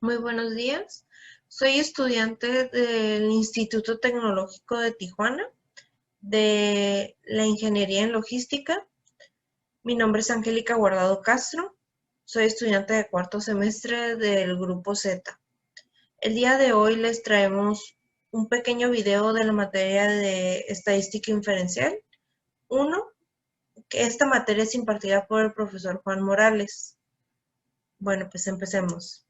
Muy buenos días. Soy estudiante del Instituto Tecnológico de Tijuana, de la Ingeniería en Logística. Mi nombre es Angélica Guardado Castro. Soy estudiante de cuarto semestre del Grupo Z. El día de hoy les traemos un pequeño video de la materia de Estadística Inferencial 1, que esta materia es impartida por el profesor Juan Morales. Bueno, pues empecemos.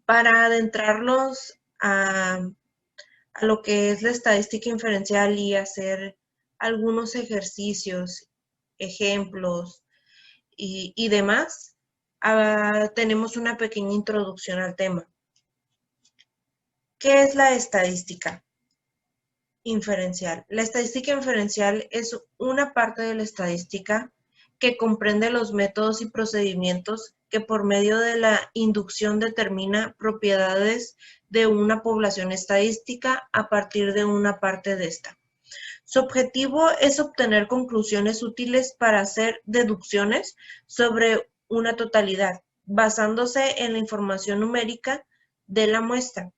Para adentrarlos a lo que es la estadística inferencial y hacer algunos ejercicios, ejemplos y demás, tenemos una pequeña introducción al tema. ¿Qué es la estadística inferencial? La estadística inferencial es una parte de la estadística que comprende los métodos y procedimientos que por medio de la inducción determina propiedades de una población estadística a partir de una parte de esta. Su objetivo es obtener conclusiones útiles para hacer deducciones sobre una totalidad, basándose en la información numérica de la muestra.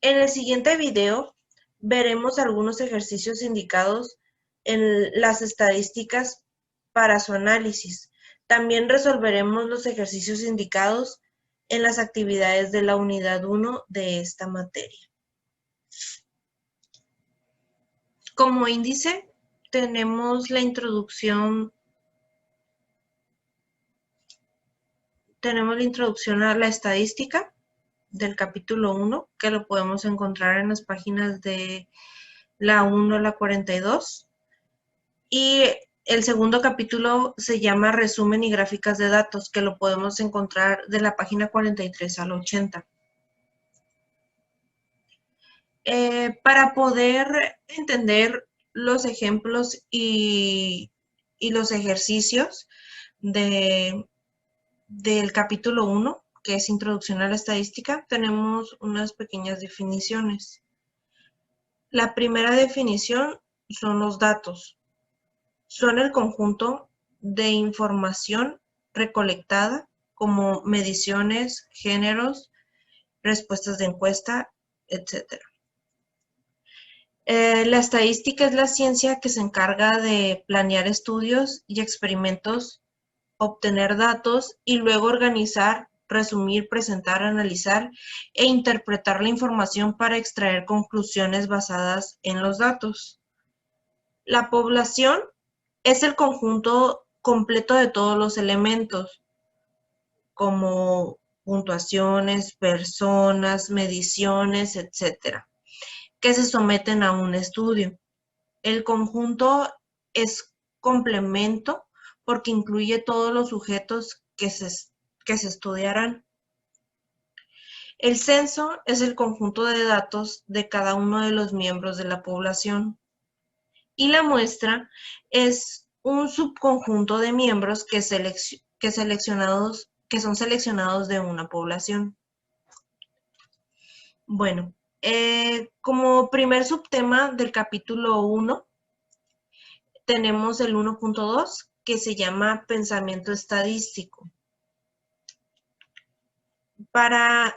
En el siguiente video veremos algunos ejercicios indicados en las estadísticas para su análisis. También resolveremos los ejercicios indicados en las actividades de la unidad 1 de esta materia. Como índice tenemos la introducción a la estadística del capítulo 1, que lo podemos encontrar en las páginas de la 1 a la 42. Y el segundo capítulo se llama Resumen y gráficas de datos, que lo podemos encontrar de la página 43 a la 80. Para poder entender los ejemplos y los ejercicios del capítulo 1, que es Introducción a la Estadística, tenemos unas pequeñas definiciones. La primera definición son los datos. Son el conjunto de información recolectada como mediciones, géneros, respuestas de encuesta, etc. La estadística es la ciencia que se encarga de planear estudios y experimentos, obtener datos y luego organizar, resumir, presentar, analizar e interpretar la información para extraer conclusiones basadas en los datos. La población es el conjunto completo de todos los elementos, como puntuaciones, personas, mediciones, etcétera, que se someten a un estudio. El conjunto es complemento porque incluye todos los sujetos que se estudiarán. El censo es el conjunto de datos de cada uno de los miembros de la población. Y la muestra es un subconjunto de miembros que son seleccionados de una población. Bueno, como primer subtema del capítulo 1, tenemos el 1.2, que se llama pensamiento estadístico.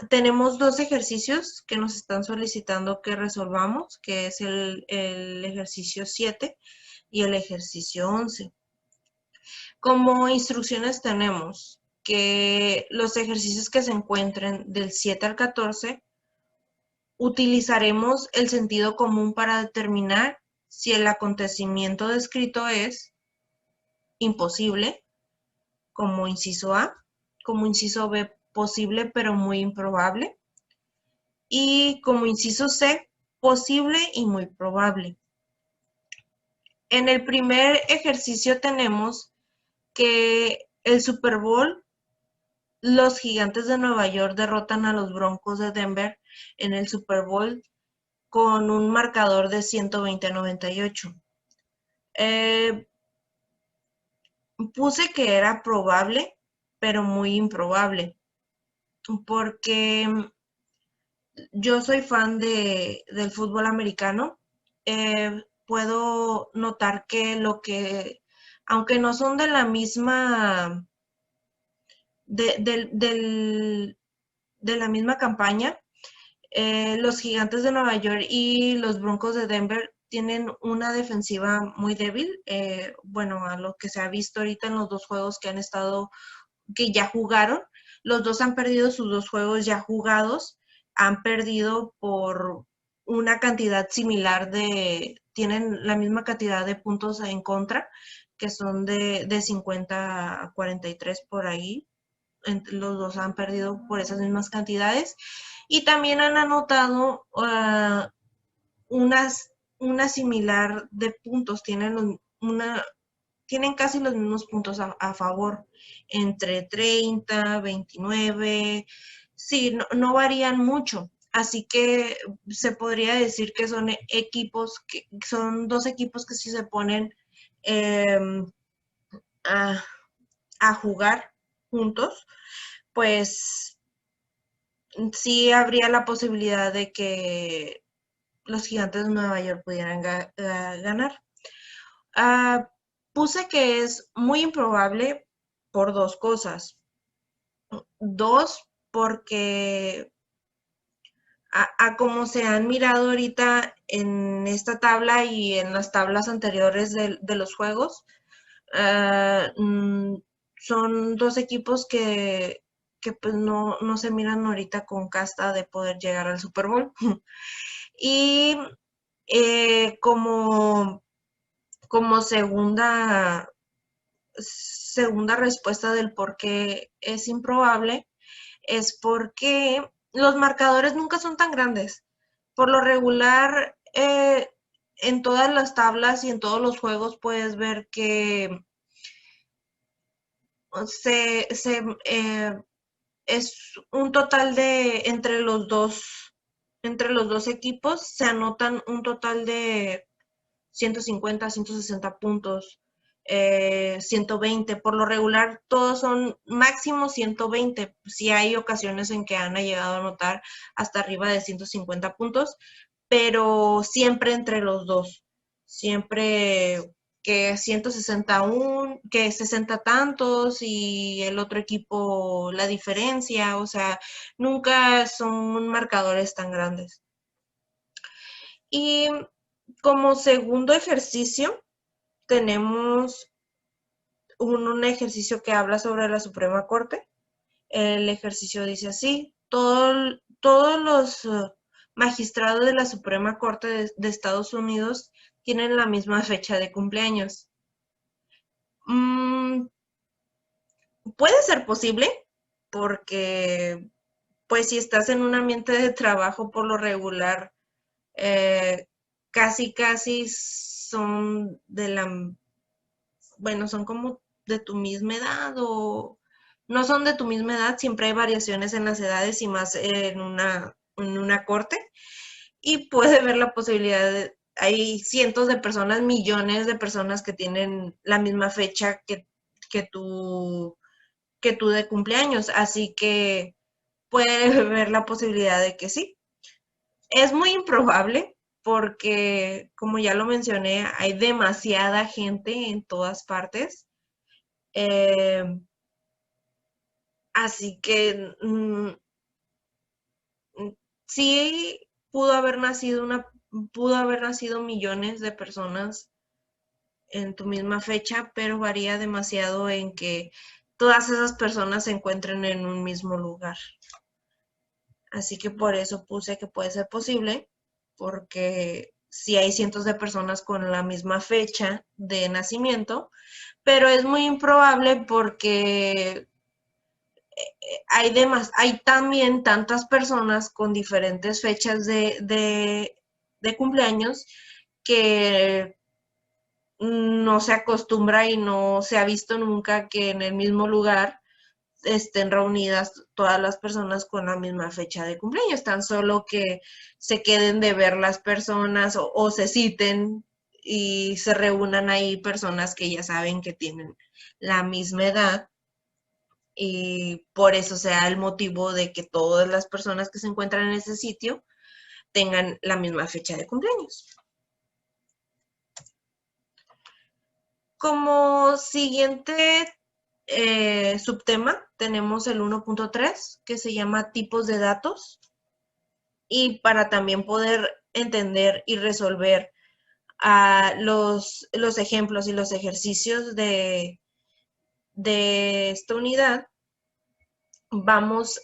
Tenemos dos ejercicios que nos están solicitando que resolvamos, que es el ejercicio 7 y el ejercicio 11. Como instrucciones tenemos que los ejercicios que se encuentren del 7 al 14 utilizaremos el sentido común para determinar si el acontecimiento descrito es imposible, como inciso A, como inciso B, posible pero muy improbable, y como inciso C, posible y muy probable. En el primer ejercicio tenemos que el Super Bowl, los Gigantes de Nueva York derrotan a los Broncos de Denver en el Super Bowl con un marcador de 120-98. Puse que era probable, pero muy improbable, porque yo soy fan del fútbol americano. Puedo notar que aunque no son de la misma, del de la misma campaña, los Gigantes de Nueva York y los Broncos de Denver tienen una defensiva muy débil. Bueno, a lo que se ha visto ahorita en los dos juegos que han estado, que ya jugaron, los dos han perdido sus dos juegos ya jugados, han perdido por una cantidad similar tienen la misma cantidad de puntos en contra, que son de 50 a 43 por ahí. Los dos han perdido por esas mismas cantidades y también han anotado una similar de puntos, tienen casi los mismos puntos a favor, entre 30, 29, sí, no varían mucho. Así que se podría decir que son son dos equipos que si se ponen eh, a, a jugar juntos, pues sí habría la posibilidad de que los Gigantes de Nueva York pudieran ganar. Uh, Puse que es muy improbable por dos cosas. Dos, porque a como se han mirado ahorita en esta tabla y en las tablas anteriores de los juegos, son dos equipos que pues no se miran ahorita con casta de poder llegar al Super Bowl. Y como segunda respuesta del por qué es improbable, es porque los marcadores nunca son tan grandes. Por lo regular, en todas las tablas y en todos los juegos puedes ver que es un total de entre los dos equipos se anotan un total de 150, 160 puntos, 120. Por lo regular, todos son máximo 120. Sí hay ocasiones en que han llegado a anotar hasta arriba de 150 puntos, pero siempre entre los dos. Siempre que 161, que 60 tantos y el otro equipo la diferencia, o sea, nunca son marcadores tan grandes. Y como segundo ejercicio, tenemos un ejercicio que habla sobre la Suprema Corte. El ejercicio dice así: todos los magistrados de la Suprema Corte de Estados Unidos tienen la misma fecha de cumpleaños. Puede ser posible, porque pues si estás en un ambiente de trabajo por lo regular, casi son bueno, son como de tu misma edad o no son de tu misma edad, siempre hay variaciones en las edades y más en una corte, y puede haber la posibilidad hay cientos de personas, millones de personas que tienen la misma fecha que tú, que tú de cumpleaños, así que puede haber la posibilidad de que sí. Es muy improbable porque, como ya lo mencioné, hay demasiada gente en todas partes. Eh, Así que sí pudo haber nacido millones de personas en tu misma fecha, pero varía demasiado en que todas esas personas se encuentren en un mismo lugar. Así que por eso puse que puede ser posible, porque sí hay cientos de personas con la misma fecha de nacimiento, pero es muy improbable porque hay también tantas personas con diferentes fechas de cumpleaños que no se acostumbra y no se ha visto nunca que en el mismo lugar estén reunidas todas las personas con la misma fecha de cumpleaños, tan solo que se queden de ver las personas o se citen y se reúnan ahí personas que ya saben que tienen la misma edad, y por eso sea el motivo de que todas las personas que se encuentran en ese sitio tengan la misma fecha de cumpleaños. Como siguiente subtema tenemos el 1.3 que se llama tipos de datos, y para también poder entender y resolver los ejemplos y los ejercicios de esta unidad, vamos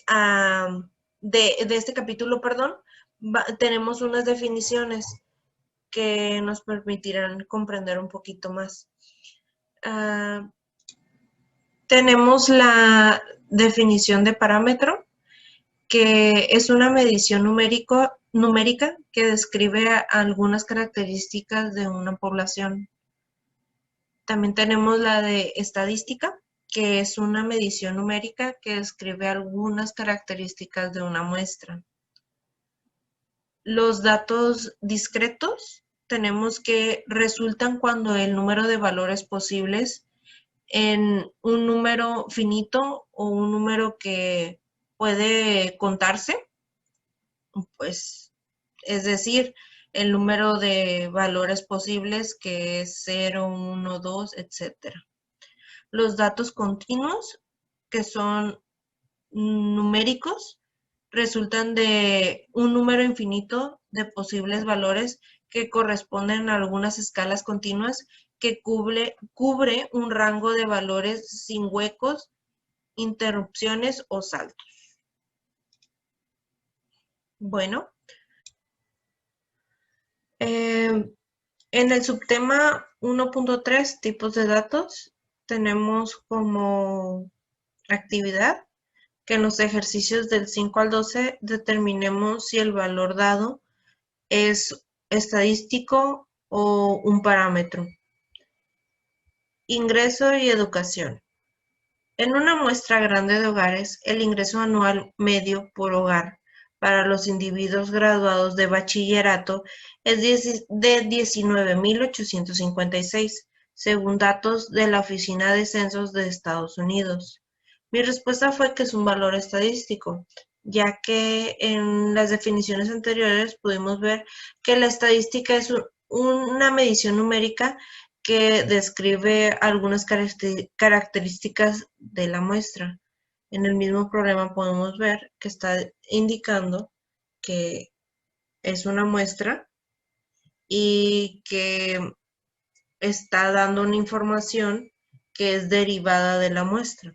de este capítulo, perdón, tenemos unas definiciones que nos permitirán comprender un poquito más. Tenemos la definición de parámetro, que es una medición numérica que describe algunas características de una población. También tenemos la de estadística, que es una medición numérica que describe algunas características de una muestra. Los datos discretos tenemos que resultan cuando el número de valores posibles en un número finito o un número que puede contarse, pues es decir, el número de valores posibles que es 0, 1, 2, etc. Los datos continuos, que son numéricos, resultan de un número infinito de posibles valores que corresponden a algunas escalas continuas que cubre un rango de valores sin huecos, interrupciones o saltos. Bueno, en el subtema 1.3, tipos de datos, tenemos como actividad que en los ejercicios del 5 al 12 determinemos si el valor dado es estadístico o un parámetro. Ingreso y educación. En una muestra grande de hogares, el ingreso anual medio por hogar para los individuos graduados de bachillerato es de 19.856, según datos de la Oficina de Censos de Estados Unidos. Mi respuesta fue que es un valor estadístico, ya que en las definiciones anteriores pudimos ver que la estadística es una medición numérica que describe algunas características de la muestra. En el mismo problema podemos ver que está indicando que es una muestra y que está dando una información que es derivada de la muestra.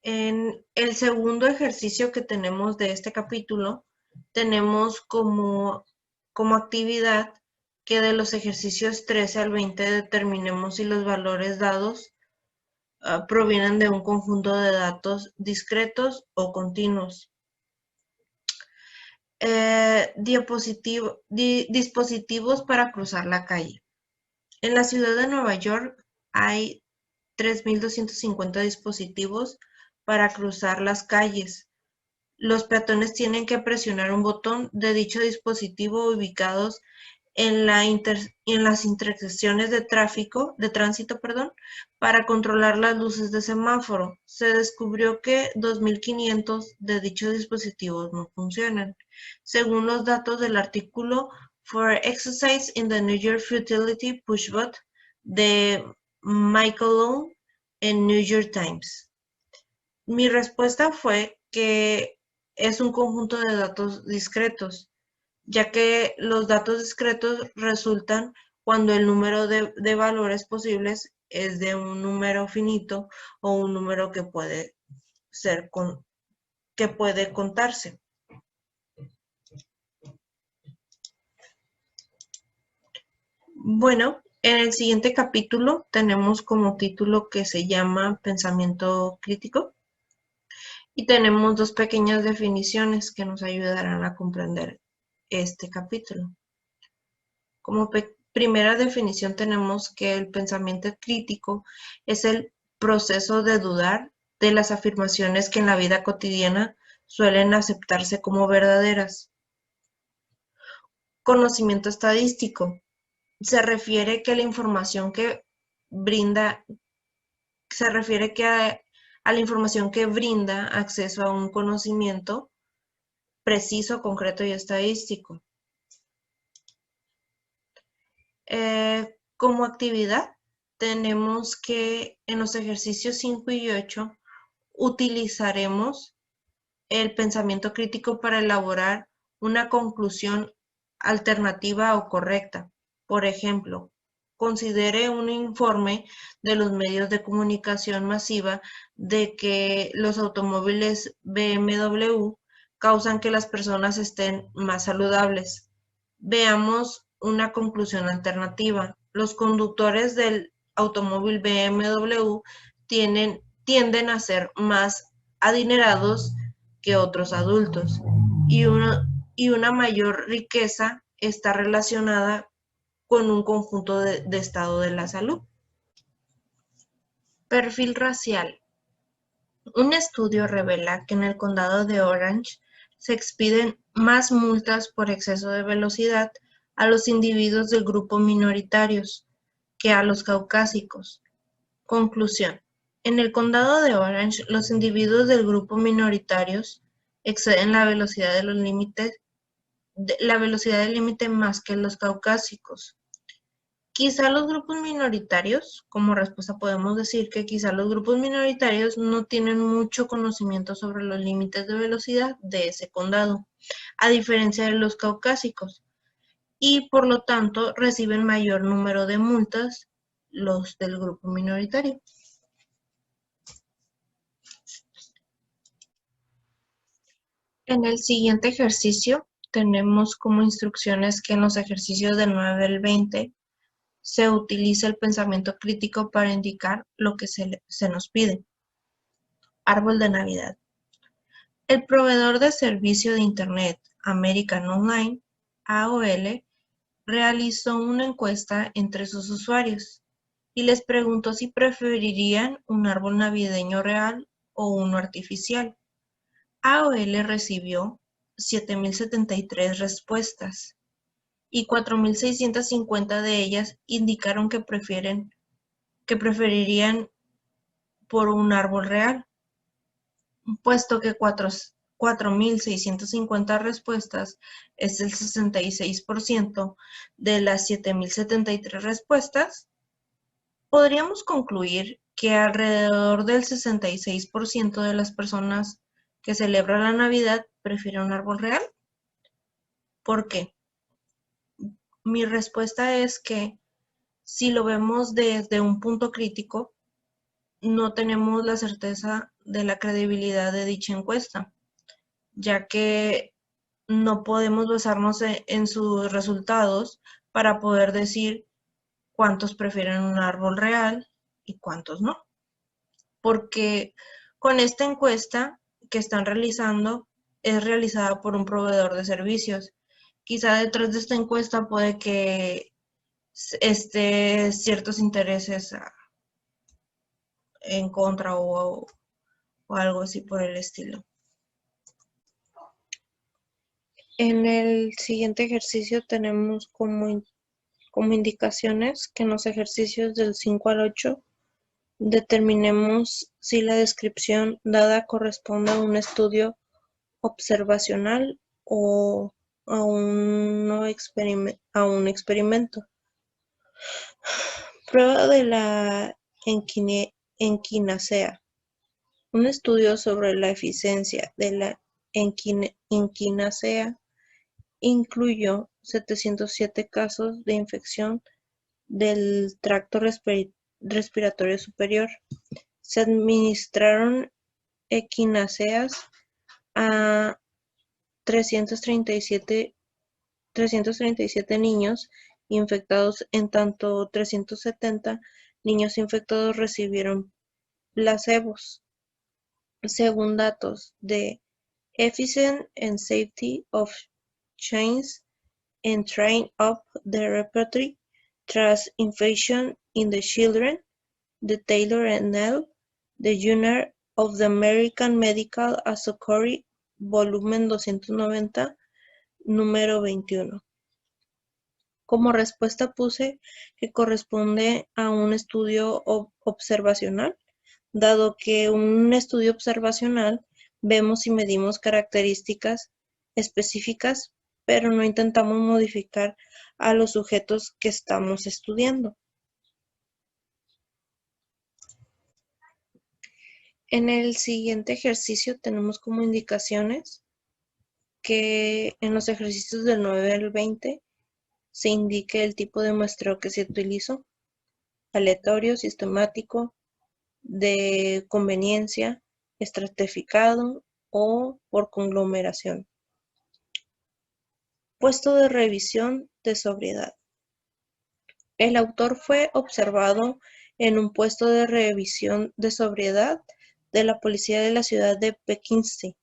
En el segundo ejercicio que tenemos de este capítulo, tenemos como actividad que de los ejercicios 13 al 20 determinemos si los valores dados provienen de un conjunto de datos discretos o continuos. Dispositivos para cruzar la calle. En la ciudad de Nueva York hay 3.250 dispositivos para cruzar las calles. Los peatones tienen que presionar un botón de dicho dispositivo ubicados en las intersecciones de tránsito, para controlar las luces de semáforo. Se descubrió que 2.500 de dichos dispositivos no funcionan. Según los datos del artículo For Exercise in the New York Futility Pushbot de Michael Long en New York Times. Mi respuesta fue que es un conjunto de datos discretos, ya que los datos discretos resultan cuando el número de valores posibles es de un número finito o un número que puede contarse. Bueno, en el siguiente capítulo tenemos como título que se llama Pensamiento crítico. Y tenemos dos pequeñas definiciones que nos ayudarán a comprender este capítulo. Como primera definición tenemos que el pensamiento crítico es el proceso de dudar de las afirmaciones que en la vida cotidiana suelen aceptarse como verdaderas. Conocimiento estadístico se refiere que la información que brinda, a la información que brinda acceso a un conocimiento preciso, concreto y estadístico. Como actividad, tenemos que en los ejercicios 5 y 8 utilizaremos el pensamiento crítico para elaborar una conclusión alternativa o correcta. Por ejemplo, considere un informe de los medios de comunicación masiva de que los automóviles BMW causan que las personas estén más saludables. Veamos una conclusión alternativa. Los conductores del automóvil BMW tienden a ser más adinerados que otros adultos y una mayor riqueza está relacionada con un conjunto de estado de la salud. Perfil racial. Un estudio revela que en el condado de Orange se expiden más multas por exceso de velocidad a los individuos del grupo minoritarios que a los caucásicos. Conclusión. En el condado de Orange, los individuos del grupo minoritarios exceden la velocidad del límite más que los caucásicos. Quizá los grupos minoritarios, como respuesta podemos decir que quizá los grupos minoritarios no tienen mucho conocimiento sobre los límites de velocidad de ese condado, a diferencia de los caucásicos, y por lo tanto reciben mayor número de multas los del grupo minoritario. En el siguiente ejercicio tenemos como instrucciones que en los ejercicios del 9 al 20 se utiliza el pensamiento crítico para indicar lo que se nos pide. Árbol de Navidad. El proveedor de servicio de Internet American Online, AOL, realizó una encuesta entre sus usuarios y les preguntó si preferirían un árbol navideño real o uno artificial. AOL recibió 7.073 respuestas y 4.650 de ellas indicaron que preferirían por un árbol real, puesto que 4.650 respuestas es el 66% de las 7.073 respuestas. Podríamos concluir que alrededor del 66% de las personas que celebran la Navidad prefieren un árbol real. ¿Por qué? Mi respuesta es que si lo vemos desde un punto crítico, no tenemos la certeza de la credibilidad de dicha encuesta, ya que no podemos basarnos en sus resultados para poder decir cuántos prefieren un árbol real y cuántos no. Porque con esta encuesta que están realizando es realizada por un proveedor de servicios. Quizá detrás de esta encuesta puede que esté ciertos intereses en contra o algo así por el estilo. En el siguiente ejercicio tenemos como indicaciones que en los ejercicios del 5 al 8 determinemos si la descripción dada corresponde a un estudio observacional o a un experimento. Prueba de la equinacea. Un estudio sobre la eficiencia de la equinacea incluyó 707 casos de infección del tracto respiratorio superior. Se administraron equinaceas a 337 niños infectados, en tanto 370 niños infectados recibieron placebos. Según datos de Efficient and Safety of Chains and Train Up the Repertory Trust Infection in the Children, de Taylor et al., The Journal of the American Medical Association, volumen 290, número 21. Como respuesta puse que corresponde a un estudio observacional, dado que un estudio observacional vemos y medimos características específicas, pero no intentamos modificar a los sujetos que estamos estudiando. En el siguiente ejercicio tenemos como indicaciones que en los ejercicios del 9 al 20 se indique el tipo de muestreo que se utilizó: aleatorio, sistemático, de conveniencia, estratificado o por conglomeración. Puesto de revisión de sobriedad. El autor fue observado en un puesto de revisión de sobriedad de la policía de la ciudad de Poughkeepsie,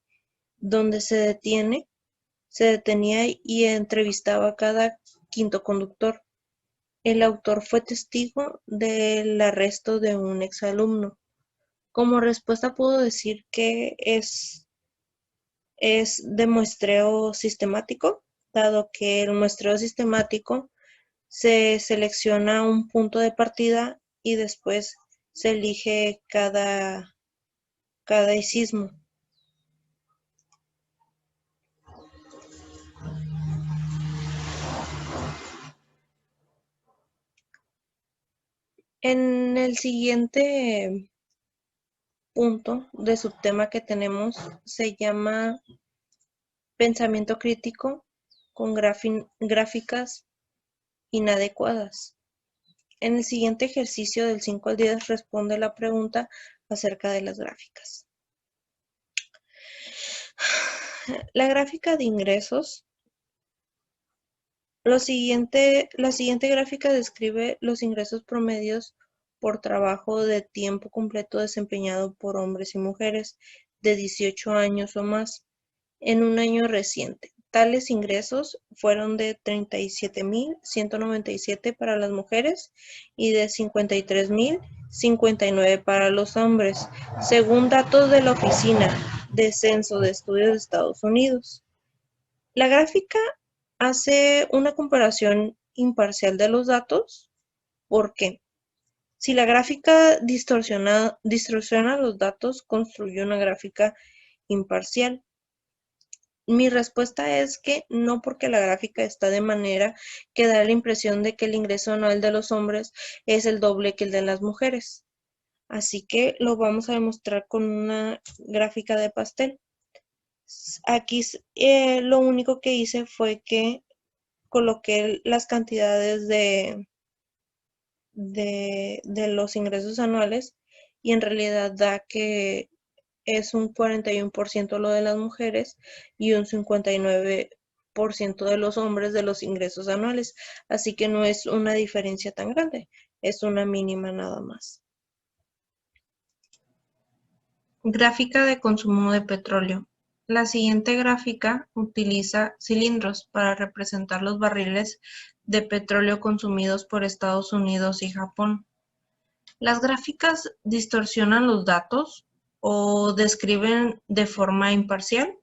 donde se detenía y entrevistaba a cada quinto conductor. El autor fue testigo del arresto de un exalumno. Como respuesta pudo decir que es de muestreo sistemático, dado que el muestreo sistemático se selecciona un punto de partida y después se elige cada icismo. En el siguiente punto de subtema que tenemos se llama pensamiento crítico con gráficas inadecuadas. En el siguiente ejercicio del 5 al 10 responde la pregunta acerca de las gráficas. La gráfica de ingresos. La siguiente gráfica describe los ingresos promedios por trabajo de tiempo completo desempeñado por hombres y mujeres de 18 años o más en un año reciente. Tales ingresos fueron de 37.197 para las mujeres y de 53.059 para los hombres, según datos de la Oficina de Censo de Estudios de Estados Unidos. La gráfica hace una comparación imparcial de los datos. ¿Por qué? Si la gráfica distorsiona los datos, construye una gráfica imparcial. Mi respuesta es que no, porque la gráfica está de manera que da la impresión de que el ingreso anual de los hombres es el doble que el de las mujeres. Así que lo vamos a demostrar con una gráfica de pastel. Aquí lo único que hice fue que coloqué las cantidades de los ingresos anuales y en realidad da que es un 41% lo de las mujeres y un 59% de los hombres de los ingresos anuales. Así que no es una diferencia tan grande, es una mínima nada más. Gráfica de consumo de petróleo. La siguiente gráfica utiliza cilindros para representar los barriles de petróleo consumidos por Estados Unidos y Japón. Las gráficas distorsionan los datos o describen de forma imparcial.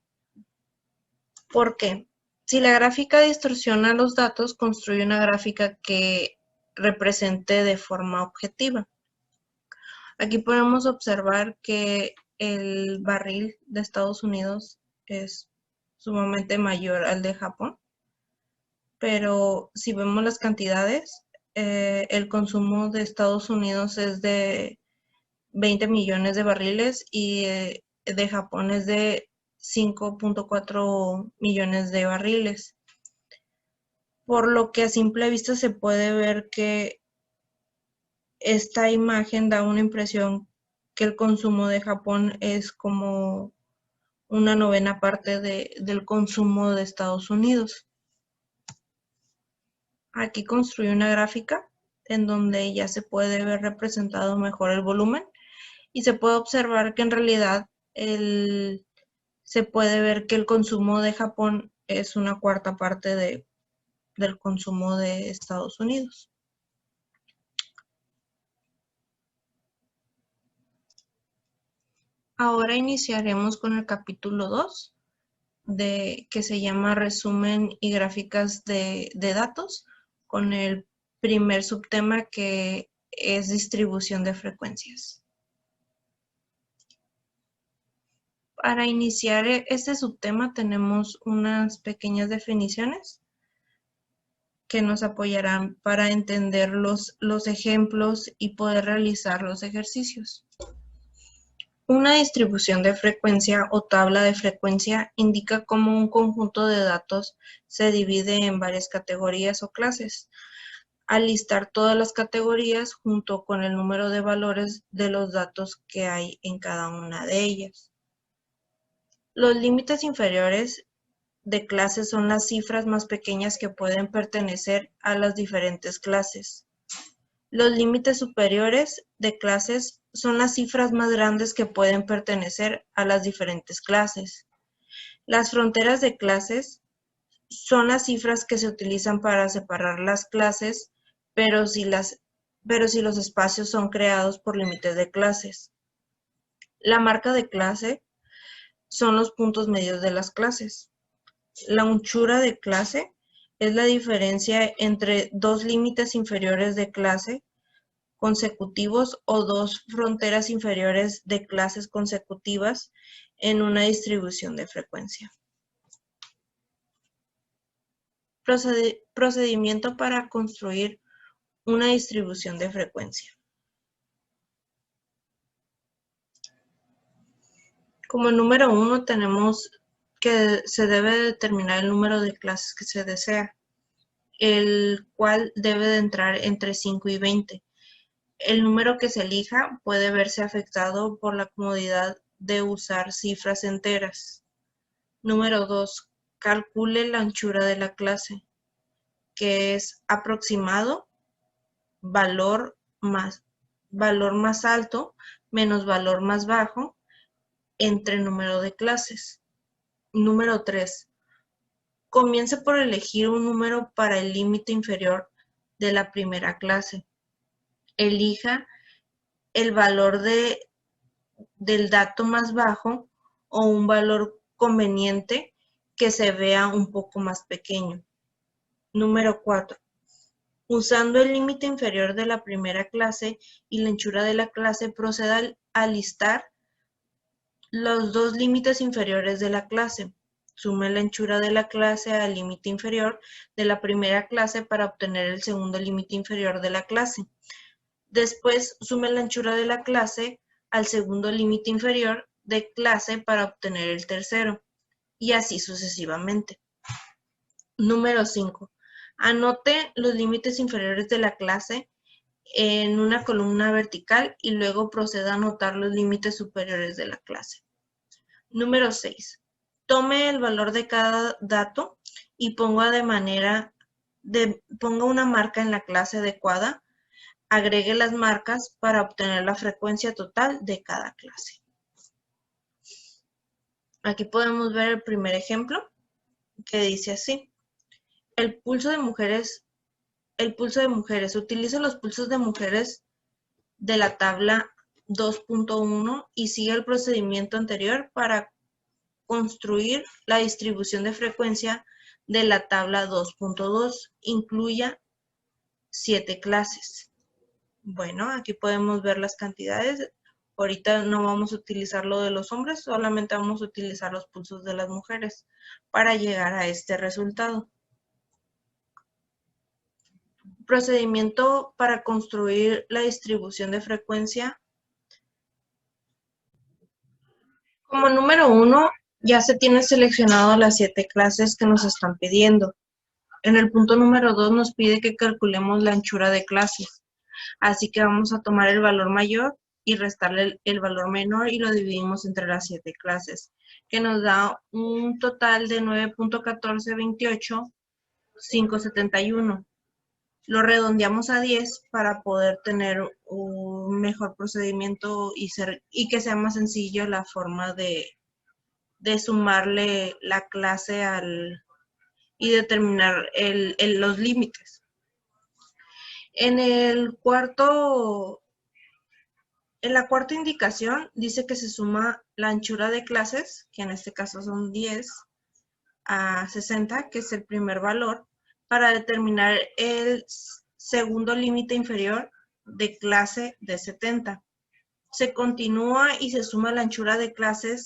¿Por qué? Si la gráfica distorsiona los datos, construye una gráfica que represente de forma objetiva. Aquí podemos observar que el barril de Estados Unidos es sumamente mayor al de Japón, pero si vemos las cantidades, el consumo de Estados Unidos es de 20 millones de barriles y de Japón es de 5.4 millones de barriles. Por lo que a simple vista se puede ver que esta imagen da una impresión que el consumo de Japón es como una novena parte del consumo de Estados Unidos. Aquí construí una gráfica en donde ya se puede ver representado mejor el volumen y se puede observar que en realidad se puede ver que el consumo de Japón es una cuarta parte del consumo de Estados Unidos. Ahora iniciaremos con el capítulo 2, que se llama Resumen y gráficas de datos, con el primer subtema, que es distribución de frecuencias. Para iniciar este subtema tenemos unas pequeñas definiciones que nos apoyarán para entender los ejemplos y poder realizar los ejercicios. Una distribución de frecuencia o tabla de frecuencia indica cómo un conjunto de datos se divide en varias categorías o clases. Al listar todas las categorías junto con el número de valores de los datos que hay en cada una de ellas. Los límites inferiores de clases son las cifras más pequeñas que pueden pertenecer a las diferentes clases. Los límites superiores de clases son las cifras más grandes que pueden pertenecer a las diferentes clases. Las fronteras de clases son las cifras que se utilizan para separar las clases, pero si los espacios son creados por límites de clases. La marca de clase son los puntos medios de las clases. La anchura de clase es la diferencia entre dos límites inferiores de clase consecutivos o dos fronteras inferiores de clases consecutivas en una distribución de frecuencia. Procedimiento para construir una distribución de frecuencia. Como número 1 tenemos que se debe determinar el número de clases que se desea, el cual debe de entrar entre 5 y 20. El número que se elija puede verse afectado por la comodidad de usar cifras enteras. Número 2. Calcule la anchura de la clase, que es aproximado, valor más alto menos valor más bajo entre número de clases. Número 3. Comience por elegir un número para el límite inferior de la primera clase. Elija el valor del dato más bajo o un valor conveniente que se vea un poco más pequeño. Número 4. Usando el límite inferior de la primera clase y la anchura de la clase, proceda a listar los dos límites inferiores de la clase. Sume la anchura de la clase al límite inferior de la primera clase para obtener el segundo límite inferior de la clase. Después, sume la anchura de la clase al segundo límite inferior de clase para obtener el tercero, y así sucesivamente. Número 5. Anote los límites inferiores de la clase en una columna vertical y luego proceda a anotar los límites superiores de la clase. Número 6. Tome el valor de cada dato y ponga una marca en la clase adecuada. Agregue las marcas para obtener la frecuencia total de cada clase. Aquí podemos ver el primer ejemplo que dice así. El pulso de mujeres. Utiliza los pulsos de mujeres de la tabla 2.1 y sigue el procedimiento anterior para construir la distribución de frecuencia de la tabla 2.2. Incluya 7 clases. Bueno, aquí podemos ver las cantidades. Ahorita no vamos a utilizar lo de los hombres, solamente vamos a utilizar los pulsos de las mujeres para llegar a este resultado. Procedimiento para construir la distribución de frecuencia. Como número 1, ya se tienen seleccionado las 7 clases que nos están pidiendo. En el punto número 2 nos pide que calculemos la anchura de clases. Así que vamos a tomar el valor mayor y restarle el valor menor y lo dividimos entre las 7 clases, que nos da un total de 9.1428.571. Lo redondeamos a 10 para poder tener un mejor procedimiento y que sea más sencillo la forma de sumarle la clase y determinar los límites. En la cuarta indicación dice que se suma la anchura de clases, que en este caso son 10 a 60, que es el primer valor, para determinar el segundo límite inferior de clase de 70. Se continúa y se suma la anchura de clase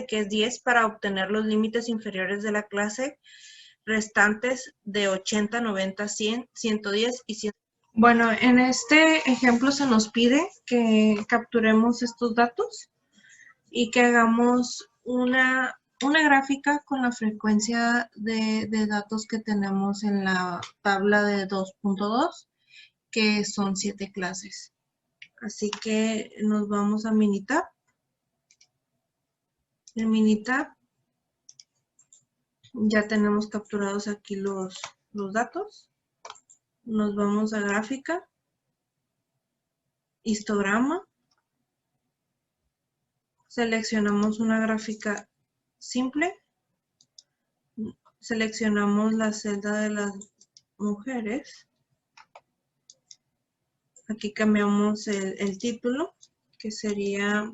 que es 10 para obtener los límites inferiores de la clase restantes de 80, 90, 100, 110 y 100. Bueno, en este ejemplo se nos pide que capturemos estos datos y que hagamos una gráfica con la frecuencia de datos que tenemos en la tabla de 2.2, que son 7 clases. Así que nos vamos a Minitab. En Minitab ya tenemos capturados aquí los datos. Nos vamos a gráfica, histograma, seleccionamos una gráfica simple, seleccionamos la celda de las mujeres, aquí cambiamos el título, que sería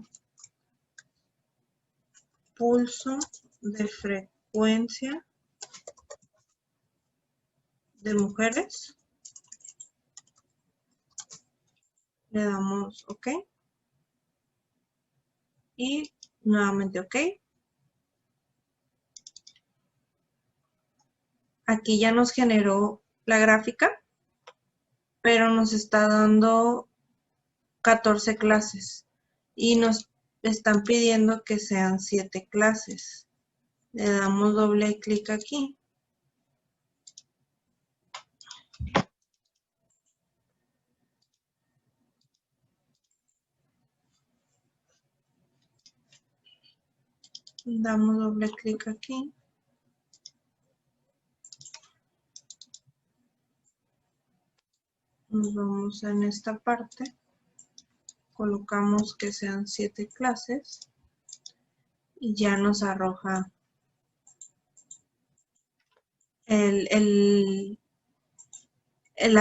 pulso de frecuencia de mujeres, le damos OK y nuevamente OK. Aquí ya nos generó la gráfica, pero nos está dando 14 clases y nos están pidiendo que sean 7 clases. Le damos doble clic aquí. Damos doble clic aquí. Nos vamos en esta parte. Colocamos que sean 7 clases. Y ya nos arroja la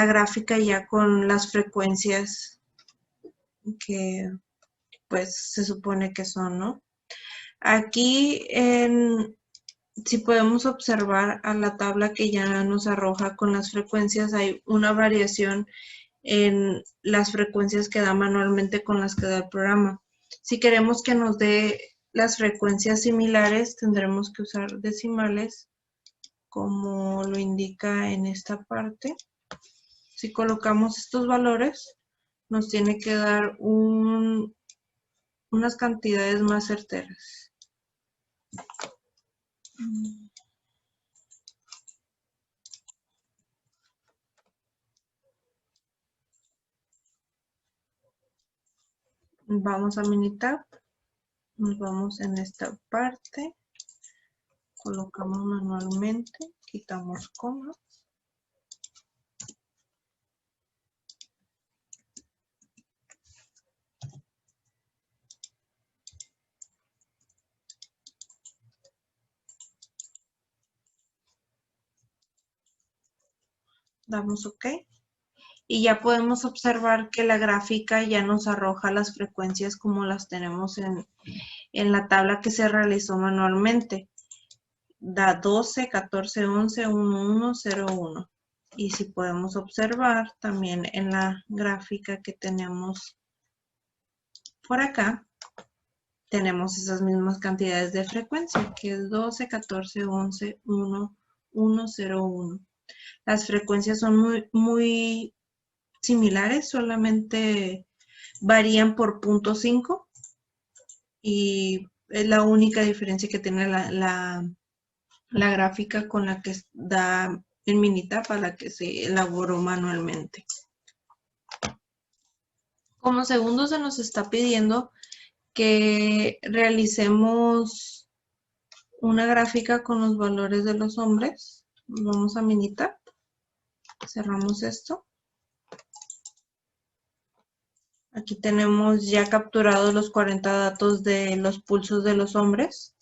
gráfica ya con las frecuencias que pues se supone que son, ¿no? Aquí si podemos observar a la tabla que ya nos arroja con las frecuencias, hay una variación en las frecuencias que da manualmente con las que da el programa. Si queremos que nos dé las frecuencias similares, tendremos que usar decimales, como lo indica en esta parte. Si colocamos estos valores, nos tiene que dar unas cantidades más certeras. Vamos a Minitab, nos vamos en esta parte, colocamos manualmente, quitamos comas. Damos OK. Y ya podemos observar que la gráfica ya nos arroja las frecuencias como las tenemos en la tabla que se realizó manualmente. Da 12, 14, 11, 11, 01. Y si podemos observar también en la gráfica que tenemos por acá, tenemos esas mismas cantidades de frecuencia, que es 12, 14, 11, 1, 1, 0, 1. Las frecuencias son muy similares, solamente varían por 0.5 y es la única diferencia que tiene la gráfica con la que da el Minitab, a la que se elaboró manualmente. Como segundo se nos está pidiendo que realicemos una gráfica con los valores de los hombres. Vamos a Minitab, cerramos esto. Aquí tenemos ya capturados los 40 datos de los pulsos de los hombres.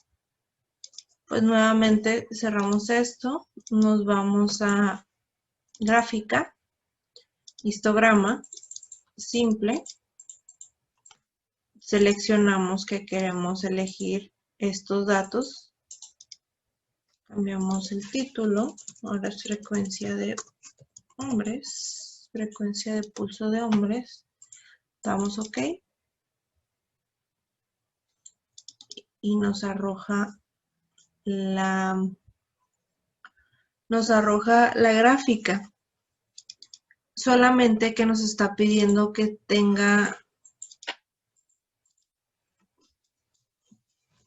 Pues nuevamente cerramos esto, nos vamos a gráfica, histograma, simple. Seleccionamos que queremos elegir estos datos. Cambiamos el título, ahora es frecuencia de hombres, frecuencia de pulso de hombres. Damos OK. Y nos arroja la gráfica. solamente que nos está pidiendo que tenga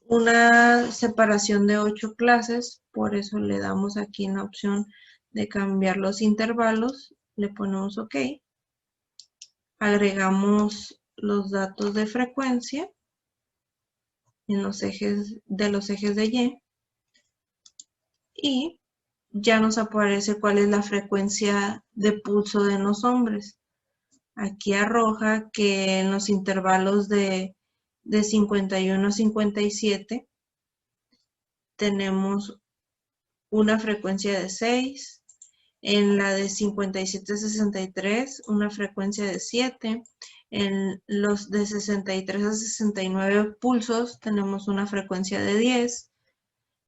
una separación de 8 clases, por eso le damos aquí en la opción de cambiar los intervalos, le ponemos OK, agregamos los datos de frecuencia en los ejes de Y ya nos aparece cuál es la frecuencia de pulso de los hombres. Aquí arroja que en los intervalos de 51 a 57 tenemos una frecuencia de 6, en la de 57 a 63 una frecuencia de 7, en los de 63 a 69 pulsos tenemos una frecuencia de 10,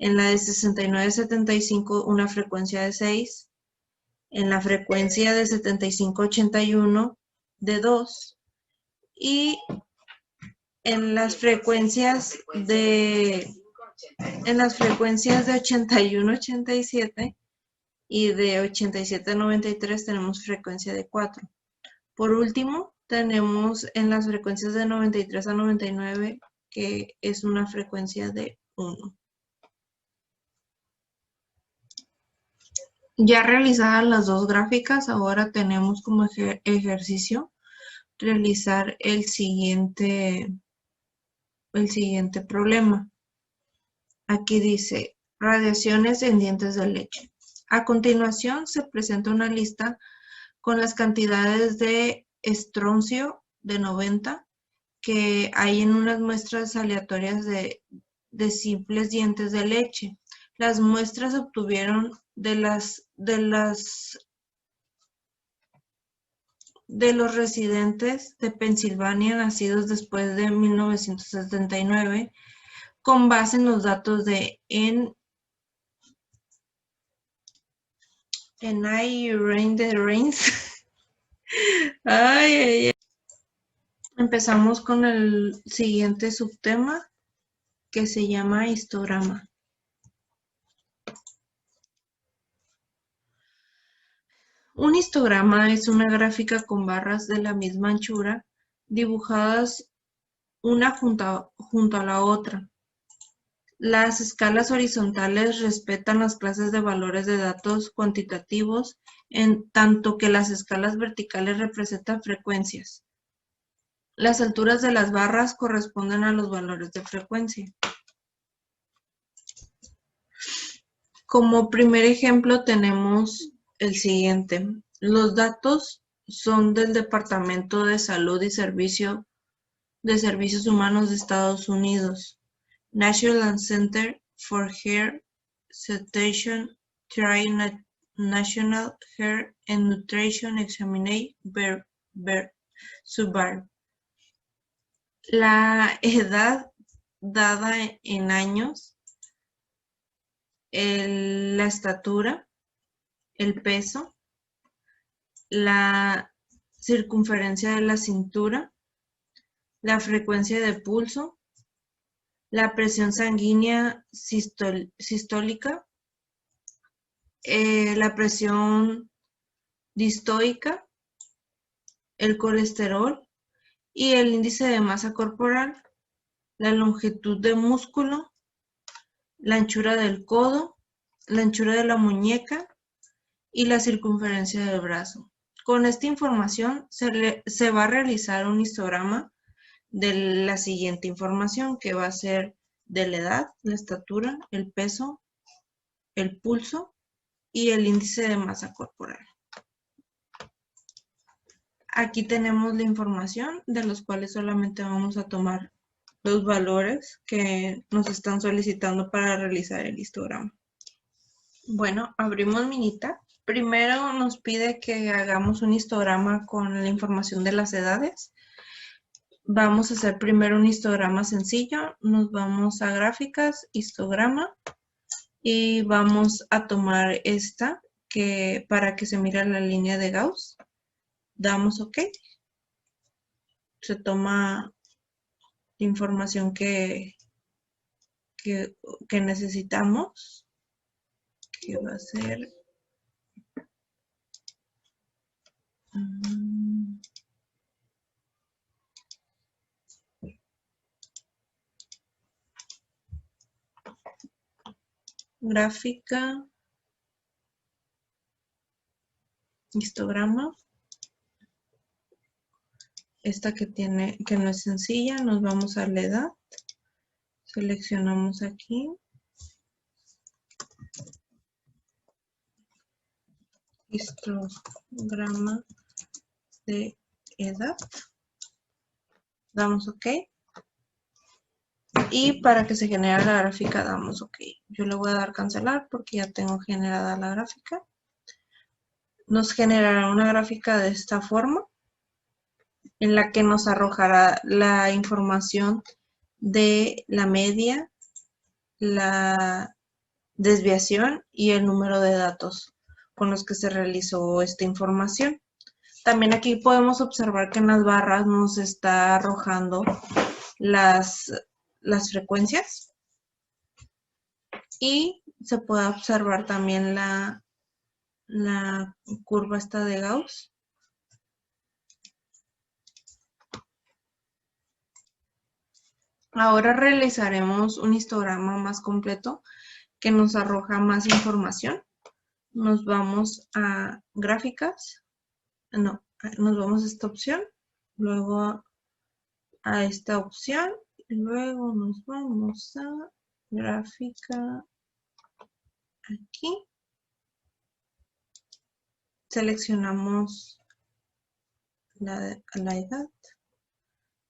en la de 69 a 75 una frecuencia de 6, en la frecuencia de 75 a 81 de 2 y en las frecuencias de 81 a 87 y de 87 a 93 tenemos frecuencia de 4. Por último, tenemos en las frecuencias de 93 a 99 que es una frecuencia de 1. Ya realizadas las dos gráficas, ahora tenemos como ejercicio realizar el siguiente problema. Aquí dice radiaciones en dientes de leche. A continuación se presenta una lista con las cantidades de estroncio de 90 que hay en unas muestras aleatorias de simples dientes de leche. Las muestras se obtuvieron de los residentes de Pensilvania nacidos después de 1979 con base en los datos de NI Rain the Rains. Ay. Empezamos con el siguiente subtema que se llama histograma. Un histograma es una gráfica con barras de la misma anchura dibujadas una junto a la otra. Las escalas horizontales respetan las clases de valores de datos cuantitativos, en tanto que las escalas verticales representan frecuencias. Las alturas de las barras corresponden a los valores de frecuencia. Como primer ejemplo tenemos el siguiente. Los datos son del Departamento de Salud y Servicios Humanos de Estados Unidos. National Center for Health Sanitation Tri-National Health and Nutrition Examination Subaru. La edad dada en años, la estatura, el peso, la circunferencia de la cintura, la frecuencia de pulso, la presión sanguínea sistólica, la presión diastólica, el colesterol y el índice de masa corporal, la longitud de músculo, la anchura del codo, la anchura de la muñeca y la circunferencia del brazo. Con esta información se va a realizar un histograma de la siguiente información, que va a ser de la edad, la estatura, el peso, el pulso y el índice de masa corporal. Aquí tenemos la información de los cuales solamente vamos a tomar los valores que nos están solicitando para realizar el histograma. Bueno, abrimos Minita. Primero nos pide que hagamos un histograma con la información de las edades. Vamos a hacer primero un histograma sencillo. Nos vamos a gráficas, histograma, y vamos a tomar esta para que se mire la línea de Gauss. Damos OK. Se toma la información que necesitamos, que va a ser Gráfica, histograma. Esta que no es sencilla, nos vamos a la edad. Seleccionamos aquí. Histograma de edad. Damos OK. Y para que se genere la gráfica damos OK. Yo le voy a dar cancelar porque ya tengo generada la gráfica. Nos generará una gráfica de esta forma, en la que nos arrojará la información de la media, la desviación y el número de datos con los que se realizó esta información. También aquí podemos observar que en las barras nos está arrojando las frecuencias y se puede observar también la curva esta de Gauss. Ahora realizaremos un histograma más completo que nos arroja más información. Nos vamos a gráficas, nos vamos a esta opción, luego a esta opción, y luego nos vamos a gráfica aquí. Seleccionamos la edad,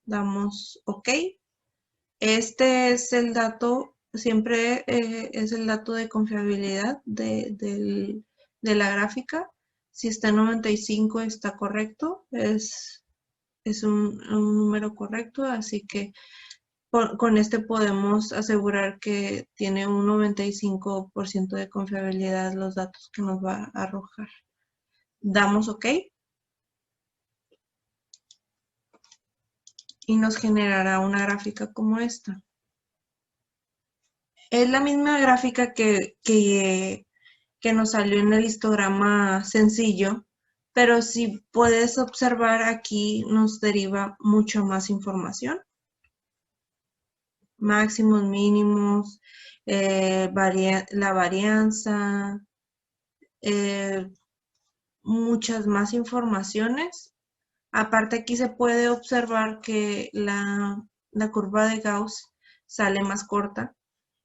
damos OK. Este es el dato, siempre es el dato de confiabilidad de la gráfica. Si está en 95 está correcto, es un número correcto, así que con este podemos asegurar que tiene un 95% de confiabilidad los datos que nos va a arrojar. Damos OK. Y nos generará una gráfica como esta. Es la misma gráfica que nos salió en el histograma sencillo, pero si puedes observar aquí nos deriva mucho más información. Máximos, mínimos, la varianza, muchas más informaciones. Aparte aquí se puede observar que la curva de Gauss sale más corta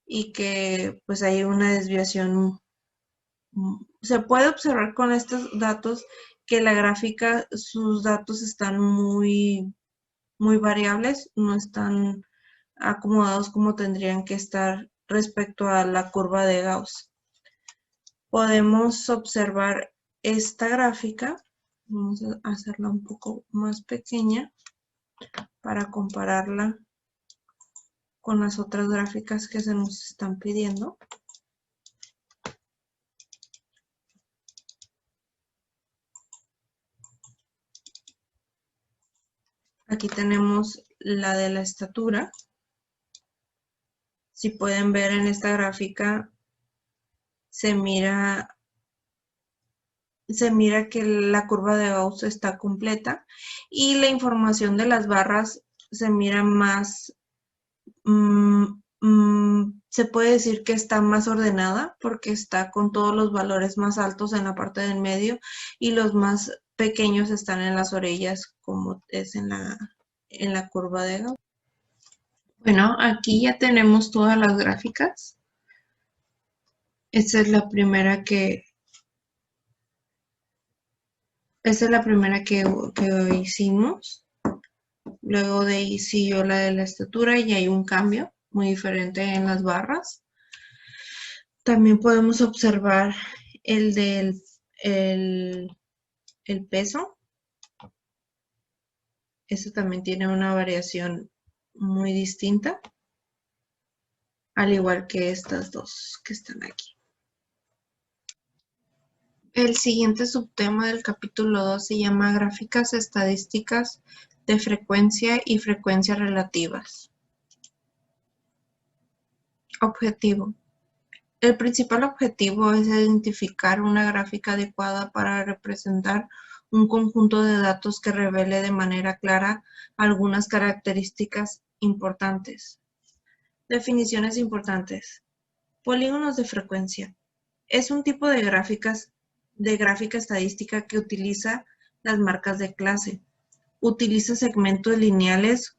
y que pues hay una desviación. Se puede observar con estos datos que la gráfica, sus datos están muy variables, no están acomodados como tendrían que estar respecto a la curva de Gauss. Podemos observar esta gráfica. Vamos a hacerla un poco más pequeña para compararla con las otras gráficas que se nos están pidiendo. Aquí tenemos la de la estatura. Si pueden ver en esta gráfica, se mira que la curva de Gauss está completa y la información de las barras se mira más, se puede decir que está más ordenada porque está con todos los valores más altos en la parte del medio y los más pequeños están en las orillas, como es en la curva de Gauss. Bueno, aquí ya tenemos todas las gráficas. Esta es la primera que hicimos. Luego de ahí siguió la de la estatura y hay un cambio muy diferente en las barras. También podemos observar el del el peso. Este también tiene una variación muy distinta, al igual que estas dos que están aquí. El siguiente subtema del capítulo 2 se llama Gráficas estadísticas de frecuencia y frecuencia relativas. Objetivo. El principal objetivo es identificar una gráfica adecuada para representar un conjunto de datos que revele de manera clara algunas características importantes. Definiciones importantes. Polígonos de frecuencia. Es un tipo de gráfica estadística que utiliza las marcas de clase. Utiliza segmentos lineales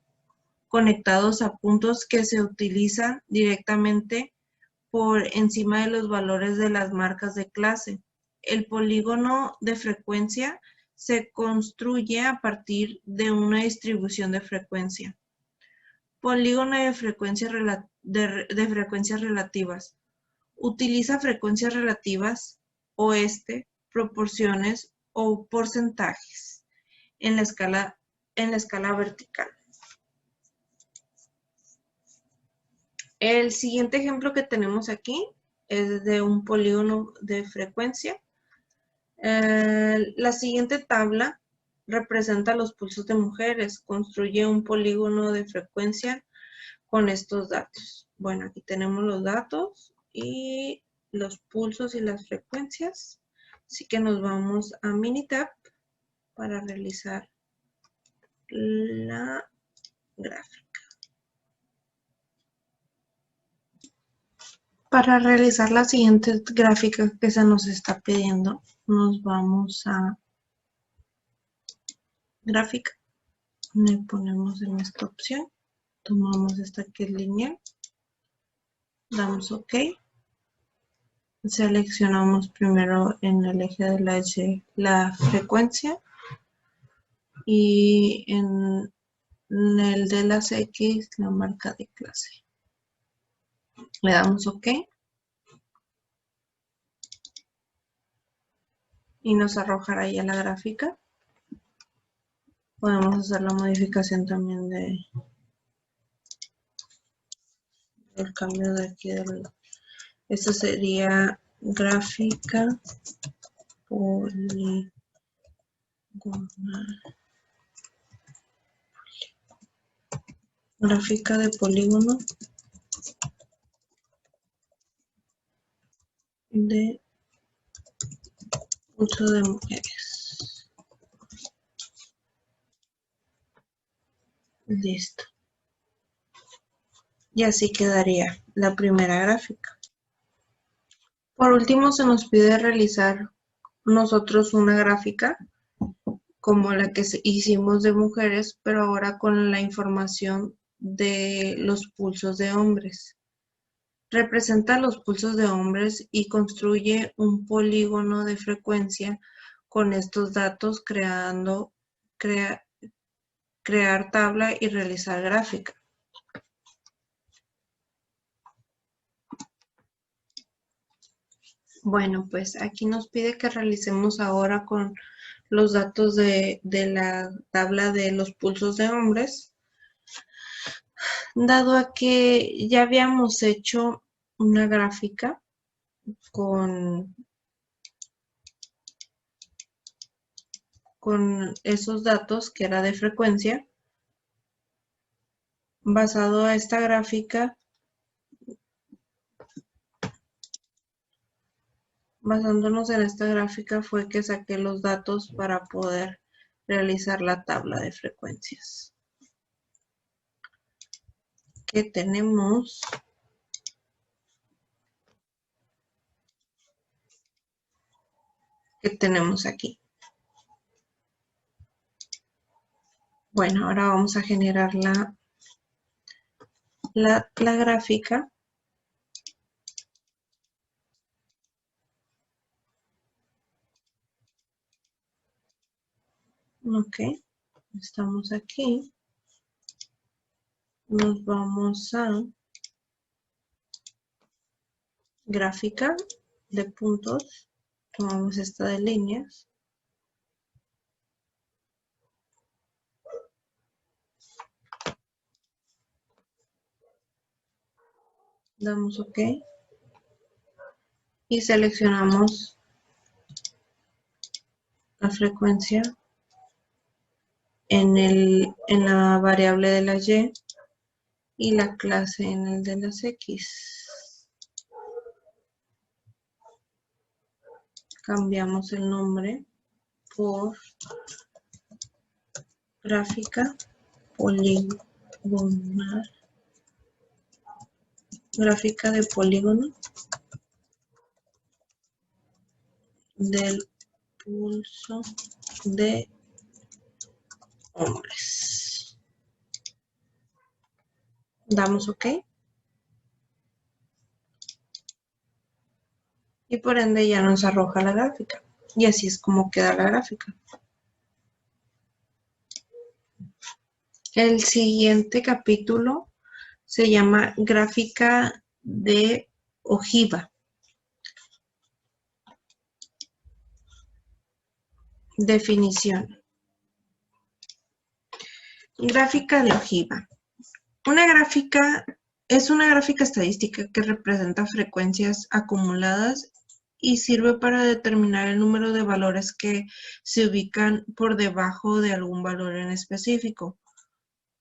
conectados a puntos que se utilizan directamente por encima de los valores de las marcas de clase. El polígono de frecuencia se construye a partir de una distribución de frecuencia. Polígono de frecuencias relativas. Utiliza frecuencias relativas, proporciones o porcentajes en la escala vertical. El siguiente ejemplo que tenemos aquí es de un polígono de frecuencia. La siguiente tabla representa los pulsos de mujeres. Construye un polígono de frecuencia con estos datos. Bueno, aquí tenemos los datos y los pulsos y las frecuencias. Así que nos vamos a Minitab para realizar la gráfica. Para realizar la siguiente gráfica que se nos está pidiendo, nos vamos a gráfica, le ponemos en esta opción, tomamos esta que es lineal, damos OK, seleccionamos primero en el eje de la Y la frecuencia y en el de las X la marca de clase. Le damos OK y nos arrojará ya la gráfica. Podemos hacer la modificación también del cambio de aquí. Esto sería gráfica poligonal. Gráfica de polígono de pulso de mujeres. Listo. Y así quedaría la primera gráfica. Por último, se nos pide realizar nosotros una gráfica como la que hicimos de mujeres, pero ahora con la información de los pulsos de hombres. Representa los pulsos de hombres y construye un polígono de frecuencia con estos datos crear tabla y realizar gráfica. Bueno, pues aquí nos pide que realicemos ahora con los datos de la tabla de los pulsos de hombres. Dado a que ya habíamos hecho una gráfica con esos datos que era de frecuencia, basado a esta gráfica, basándonos en esta gráfica fue que saqué los datos para poder realizar la tabla de frecuencias. Que tenemos aquí. Bueno, ahora vamos a generar la gráfica. Ok, estamos aquí. Nos vamos a gráfica de puntos. Tomamos esta de líneas. Damos OK. Y seleccionamos la frecuencia en la variable de la y la clase en el de las X. Cambiamos el nombre por gráfica poligonal, gráfica de polígono del pulso de hombres. Damos OK. Y por ende ya nos arroja la gráfica. Y así es como queda la gráfica. El siguiente capítulo se llama gráfica de ojiva. Definición. Gráfica de ojiva. Una gráfica es una gráfica estadística que representa frecuencias acumuladas y sirve para determinar el número de valores que se ubican por debajo de algún valor en específico.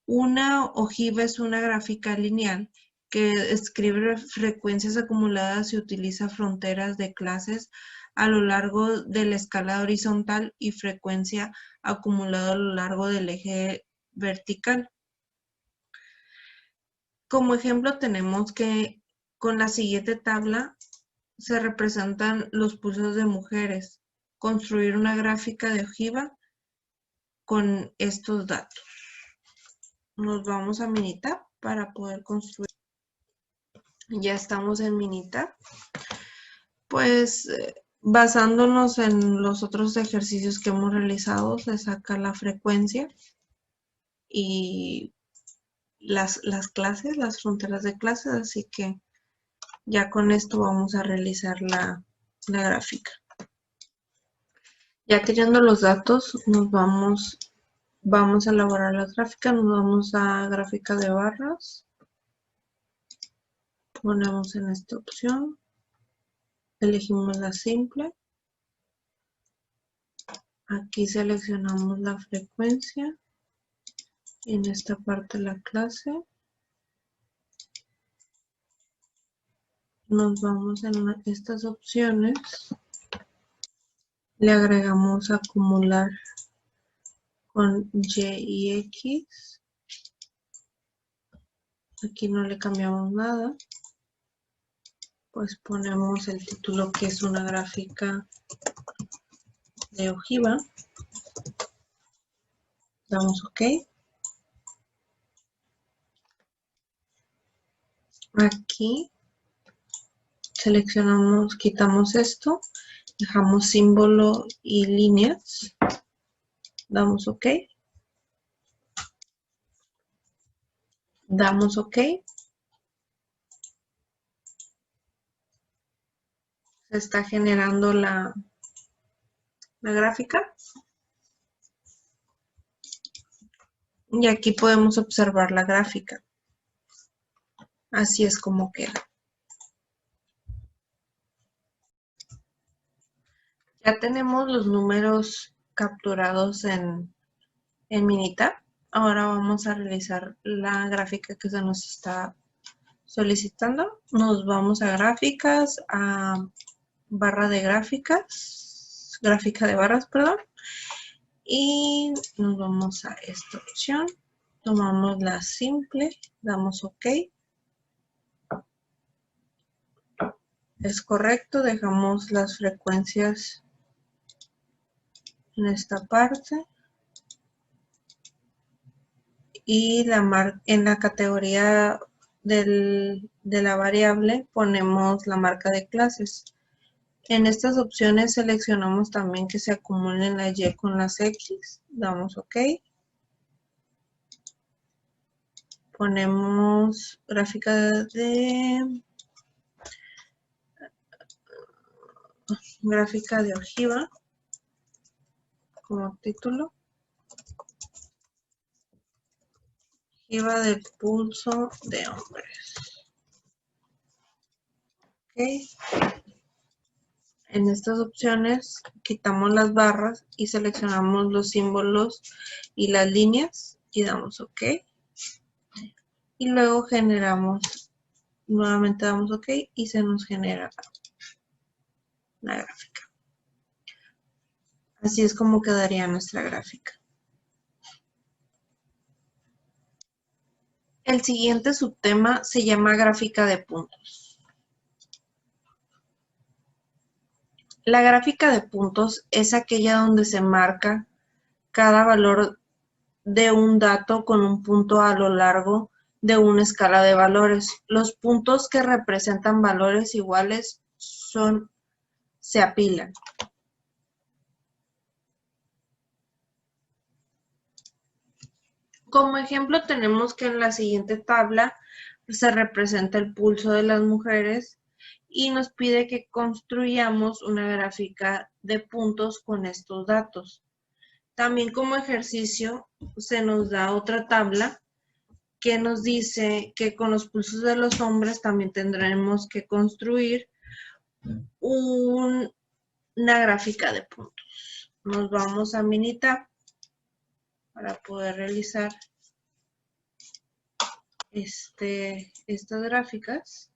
Una ojiva es una gráfica lineal que describe frecuencias acumuladas y utiliza fronteras de clases a lo largo de la escala horizontal y frecuencia acumulada a lo largo del eje vertical. Como ejemplo tenemos que con la siguiente tabla se representan los pulsos de mujeres. Construir una gráfica de ojiva con estos datos. Nos vamos a Minitab para poder construir. Ya estamos en Minitab. Pues basándonos en los otros ejercicios que hemos realizado, se saca la frecuencia y las clases, las fronteras de clases, así que ya con esto vamos a realizar la gráfica. Ya teniendo los datos, nos vamos a elaborar la gráfica, nos vamos a gráfica de barras, ponemos en esta opción, elegimos la simple, aquí seleccionamos la frecuencia, en esta parte la clase, nos vamos en estas opciones, le agregamos acumular con Y y X, aquí no le cambiamos nada, pues ponemos el título que es una gráfica de ojiva, damos OK. Aquí seleccionamos, quitamos esto, dejamos símbolo y líneas, damos OK. Damos OK. Se está generando la gráfica. Y aquí podemos observar la gráfica. Así es como queda. Ya tenemos los números capturados en Minitab. Ahora vamos a realizar la gráfica que se nos está solicitando. Nos vamos a gráficas, a barra de gráficas, gráfica de barras, perdón. Y nos vamos a esta opción. Tomamos la simple, damos OK. Es correcto, dejamos las frecuencias en esta parte. Y en la categoría de la variable ponemos la marca de clases. En estas opciones seleccionamos también que se acumulen la Y con las X. Damos OK. Ponemos gráfica de ojiva como título. Ojiva de pulso de hombres. OK. En estas opciones quitamos las barras y seleccionamos los símbolos y las líneas y damos OK. Y luego generamos, nuevamente damos OK y se nos genera la gráfica. Así es como quedaría nuestra gráfica. El siguiente subtema se llama gráfica de puntos. La gráfica de puntos es aquella donde se marca cada valor de un dato con un punto a lo largo de una escala de valores. Los puntos que representan valores iguales se apilan. Como ejemplo tenemos que en la siguiente tabla se representa el pulso de las mujeres y nos pide que construyamos una gráfica de puntos con estos datos. También como ejercicio se nos da otra tabla que nos dice que con los pulsos de los hombres también tendremos que construir una gráfica de puntos. Nos vamos a Minitab para poder realizar estas gráficas.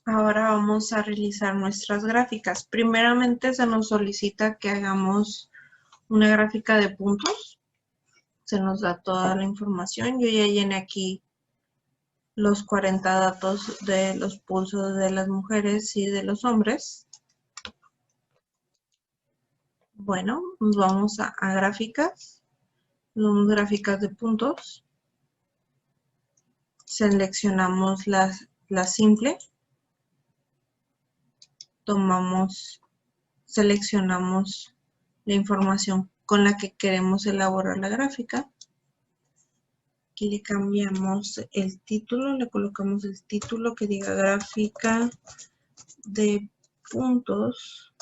Ahora vamos a realizar nuestras gráficas. Primeramente se nos solicita que hagamos una gráfica de puntos. Se nos da toda la información. Yo ya llené aquí los 40 datos de los pulsos de las mujeres y de los hombres. Bueno, nos vamos a gráficas. Nos vamos a gráficas de puntos. Seleccionamos la simple. Seleccionamos la información con la que queremos elaborar la gráfica. Aquí le cambiamos el título, le colocamos el título que diga gráfica de puntos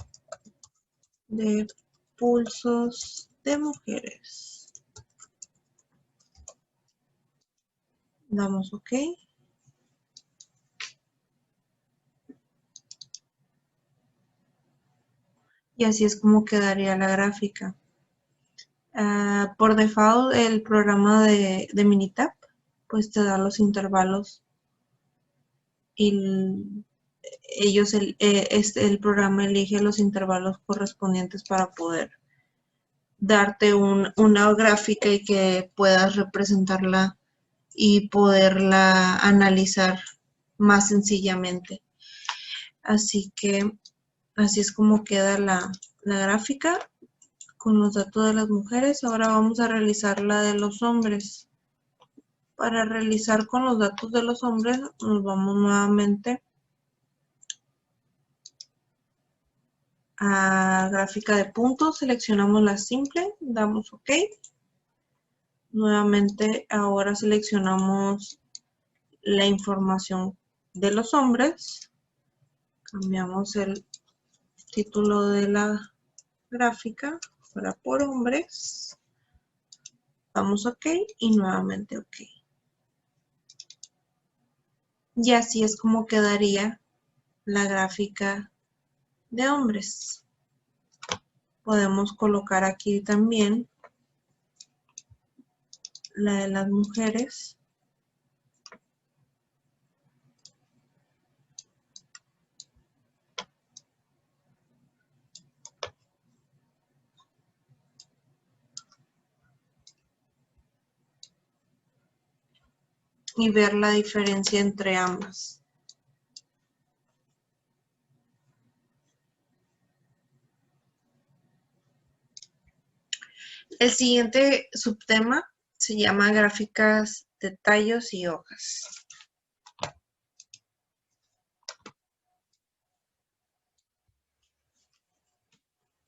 de pulsos de mujeres. Damos OK. Y así es como quedaría la gráfica. Por default, el programa de Minitab pues te da los intervalos y el programa elige los intervalos correspondientes para poder darte una gráfica y que puedas representarla y poderla analizar más sencillamente. Así que así es como queda la gráfica con los datos de las mujeres. Ahora vamos a realizar la de los hombres. Para realizar con los datos de los hombres nos vamos nuevamente a gráfica de puntos, seleccionamos la simple, damos OK. Nuevamente ahora seleccionamos la información de los hombres, cambiamos el título de la gráfica para por hombres, damos OK y nuevamente OK. Y así es como quedaría la gráfica de hombres. Podemos colocar aquí también la de las mujeres. Y ver la diferencia entre ambas. El siguiente subtema se llama gráficas de tallos y hojas.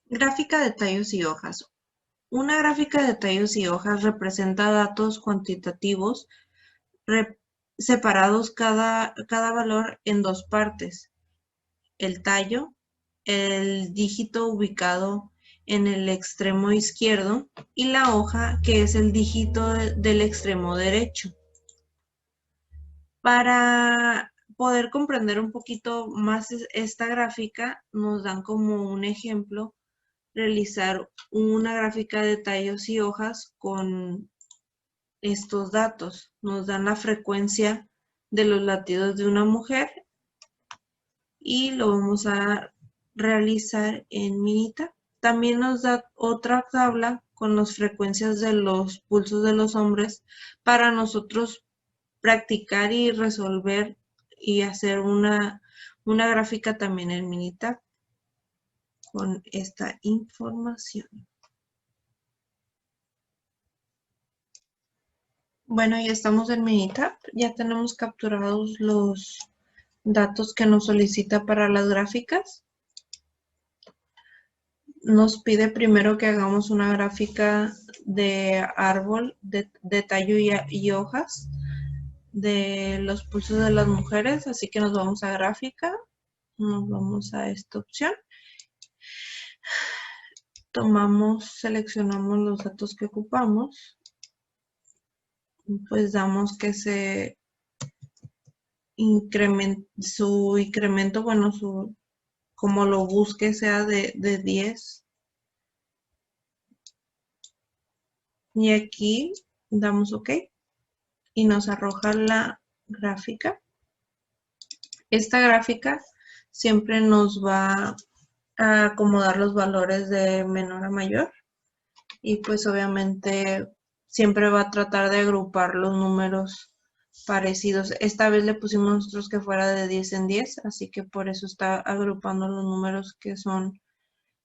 Gráfica de tallos y hojas. Una gráfica de tallos y hojas representa datos cuantitativos separados cada valor en dos partes. El tallo, el dígito ubicado en el extremo izquierdo, y la hoja, que es el dígito del extremo derecho. Para poder comprender un poquito más esta gráfica, nos dan como un ejemplo realizar una gráfica de tallos y hojas con estos datos. Nos dan la frecuencia de los latidos de una mujer y lo vamos a realizar en Minitab. También nos da otra tabla con las frecuencias de los pulsos de los hombres para nosotros practicar y resolver y hacer una gráfica también en Minitab con esta información. Bueno, ya estamos en Minitab, ya tenemos capturados los datos que nos solicita para las gráficas. Nos pide primero que hagamos una gráfica de árbol, de tallo y hojas de los pulsos de las mujeres, así que nos vamos a gráfica, nos vamos a esta opción, seleccionamos los datos que ocupamos, pues damos que su incremento, bueno, como lo busque sea de 10. Y aquí damos OK y nos arroja la gráfica. Esta gráfica siempre nos va a acomodar los valores de menor a mayor y pues obviamente siempre va a tratar de agrupar los números parecidos. Esta vez le pusimos nosotros que fuera de 10 en 10, así que por eso está agrupando los números que son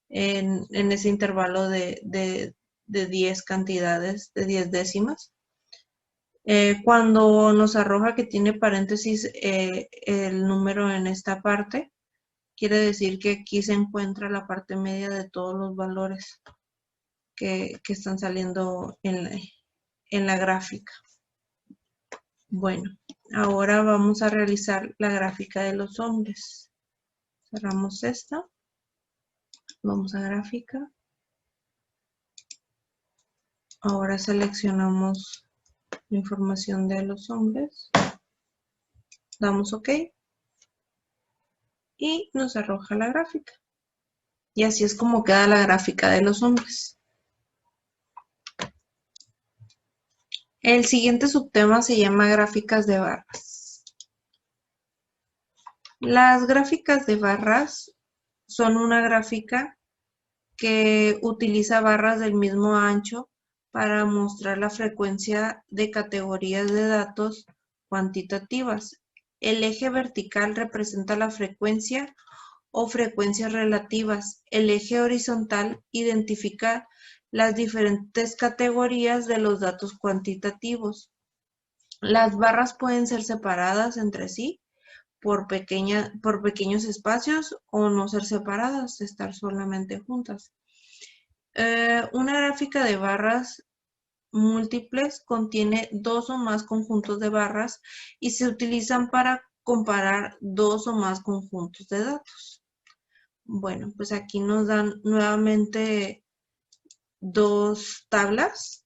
en ese intervalo de 10 cantidades, de 10 décimas. Cuando nos arroja que tiene paréntesis el número en esta parte, quiere decir que aquí se encuentra la parte media de todos los valores que están saliendo en la gráfica. Bueno, ahora vamos a realizar la gráfica de los hombres. Cerramos esta. Vamos a gráfica. Ahora seleccionamos la información de los hombres. Damos OK. Y nos arroja la gráfica. Y así es como queda la gráfica de los hombres. El siguiente subtema se llama gráficas de barras. Las gráficas de barras son una gráfica que utiliza barras del mismo ancho para mostrar la frecuencia de categorías de datos cuantitativas. El eje vertical representa la frecuencia o frecuencias relativas. El eje horizontal identifica las diferentes categorías de los datos cuantitativos. Las barras pueden ser separadas entre sí por pequeños espacios o no ser separadas, estar solamente juntas. Una gráfica de barras múltiples contiene dos o más conjuntos de barras y se utilizan para comparar dos o más conjuntos de datos. Bueno, pues aquí nos dan nuevamente dos tablas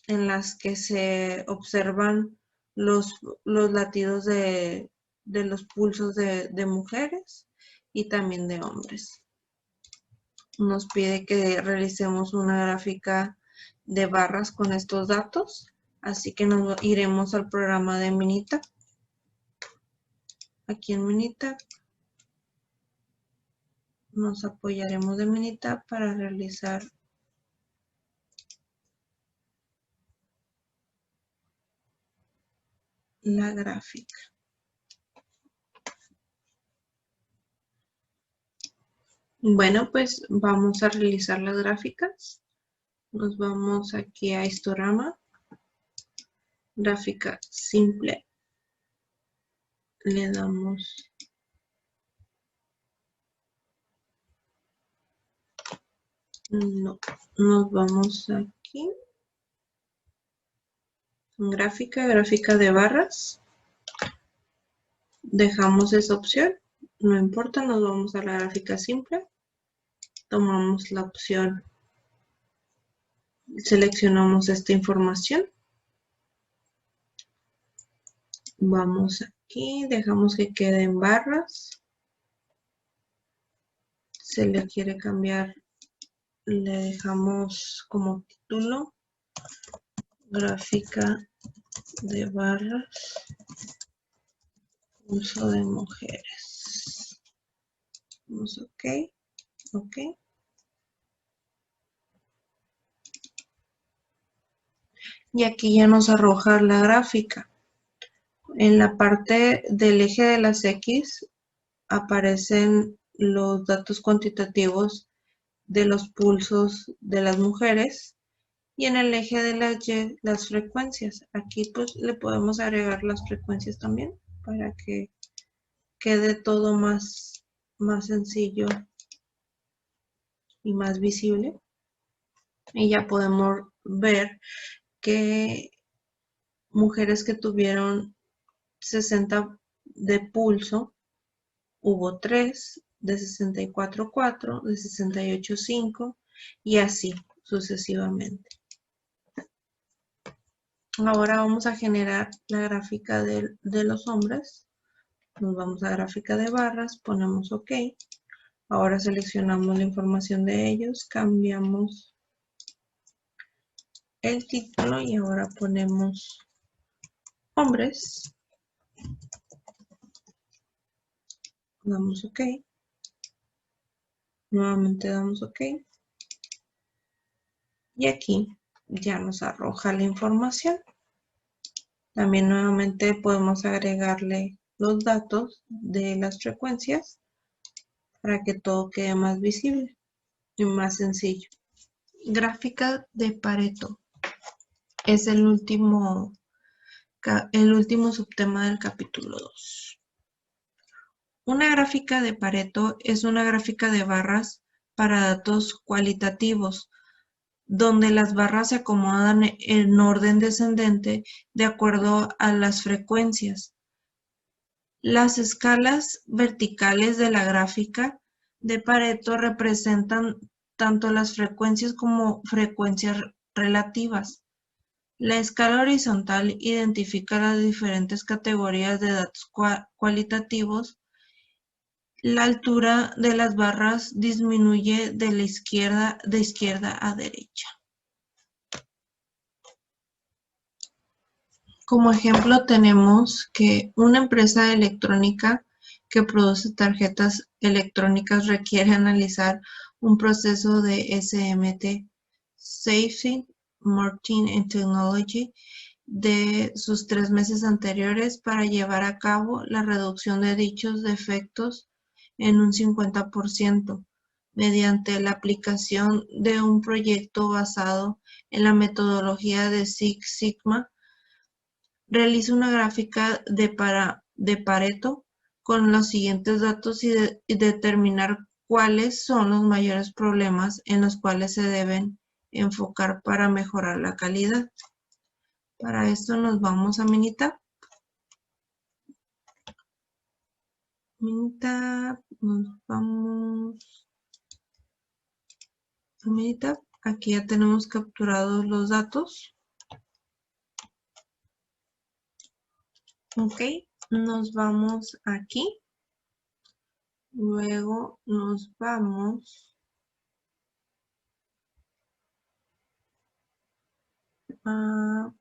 en las que se observan los latidos de los pulsos de mujeres y también de hombres. Nos pide que realicemos una gráfica de barras con estos datos, así que nos iremos al programa de Minitab. Aquí en Minitab nos apoyaremos de Minitab para realizar la gráfica. Bueno, pues vamos a realizar las gráficas. Nos vamos aquí a histograma, gráfica simple. Le damos no, nos vamos aquí. Gráfica de barras. Dejamos esa opción, no importa, nos vamos a la gráfica simple. Tomamos la opción, seleccionamos esta información. Vamos aquí, dejamos que quede en barras. Se le quiere cambiar, le dejamos como título gráfica de barras, uso de mujeres. Vamos OK, OK. Y aquí ya nos arroja la gráfica. En la parte del eje de las X aparecen los datos cuantitativos de los pulsos de las mujeres y en el eje de las Y las frecuencias. Aquí pues le podemos agregar las frecuencias también para que quede todo más sencillo y más visible. Y ya podemos ver que mujeres que tuvieron 60 de pulso, hubo 3, de 64, 4, de 68, 5 y así sucesivamente. Ahora vamos a generar la gráfica de los hombres. Nos vamos a gráfica de barras, ponemos OK. Ahora seleccionamos la información de ellos, cambiamos el título y ahora ponemos hombres. Damos OK. Nuevamente damos OK. Y aquí ya nos arroja la información. También nuevamente podemos agregarle los datos de las frecuencias para que todo quede más visible y más sencillo. Gráfica de Pareto. Es el último subtema del capítulo 2. Una gráfica de Pareto es una gráfica de barras para datos cualitativos, donde las barras se acomodan en orden descendente de acuerdo a las frecuencias. Las escalas verticales de la gráfica de Pareto representan tanto las frecuencias como frecuencias relativas. La escala horizontal identifica las diferentes categorías de datos cualitativos. La altura de las barras disminuye de izquierda a derecha. Como ejemplo tenemos que una empresa electrónica que produce tarjetas electrónicas requiere analizar un proceso de SMT, Safety, Marketing and Technology, de sus 3 meses anteriores para llevar a cabo la reducción de dichos defectos en un 50% mediante la aplicación de un proyecto basado en la metodología de Six Sigma. Realiza una gráfica de Pareto con los siguientes datos y determinar cuáles son los mayores problemas en los cuales se deben enfocar para mejorar la calidad. Para esto nos vamos a Minitab. Nos vamos a Minitab. Aquí ya tenemos capturados los datos. Ok, nos vamos aquí. Luego nos vamos a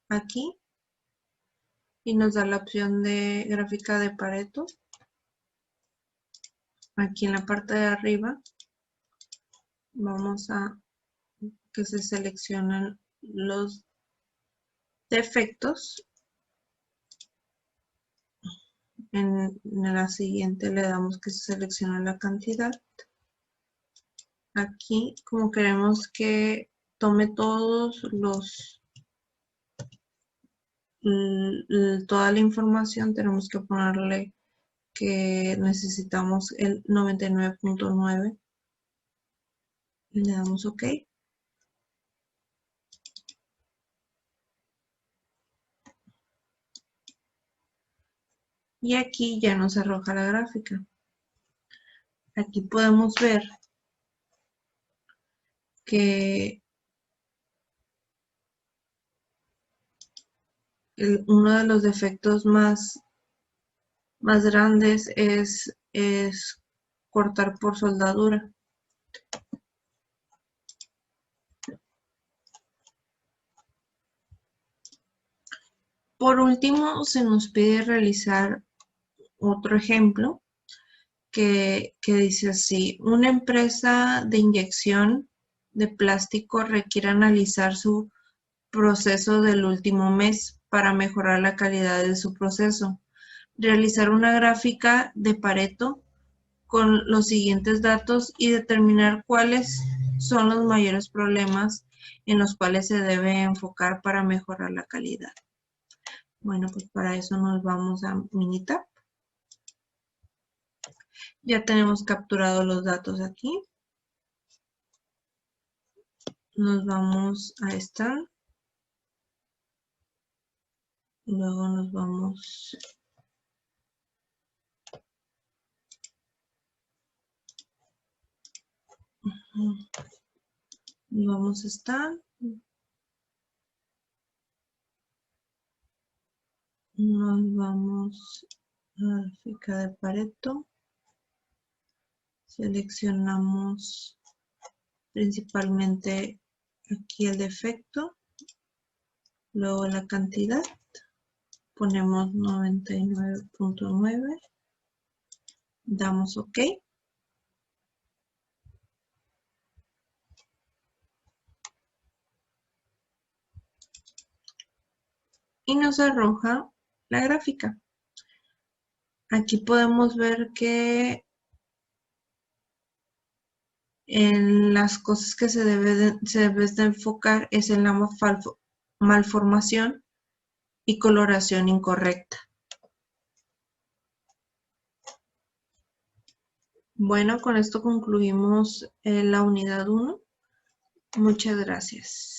aquí y nos da la opción de gráfica de Pareto. Aquí en la parte de arriba vamos a que se seleccionan los defectos. En la siguiente le damos que se seleccione la cantidad. Aquí, como queremos que tome todos toda la información, tenemos que ponerle que necesitamos el 99.9. Le damos OK. Y aquí ya nos arroja la gráfica. Aquí podemos ver que uno de los defectos más grandes es cortar por soldadura. Por último, se nos pide realizar otro ejemplo que dice así: una empresa de inyección de plástico requiere analizar su proceso del último mes para mejorar la calidad de su proceso. Realizar una gráfica de Pareto con los siguientes datos y determinar cuáles son los mayores problemas en los cuales se debe enfocar para mejorar la calidad. Bueno, pues para eso nos vamos a Minitab. Ya tenemos capturado los datos aquí. Nos vamos a esta. Luego nos vamos a esta. Nos vamos a la gráfica de Pareto. Seleccionamos principalmente aquí el defecto. Luego la cantidad. Ponemos 99.9. Damos OK. Y nos arroja la gráfica. Aquí podemos ver que en las cosas que se debe de enfocar es en la malformación y coloración incorrecta. Bueno, con esto concluimos la unidad 1. Muchas gracias.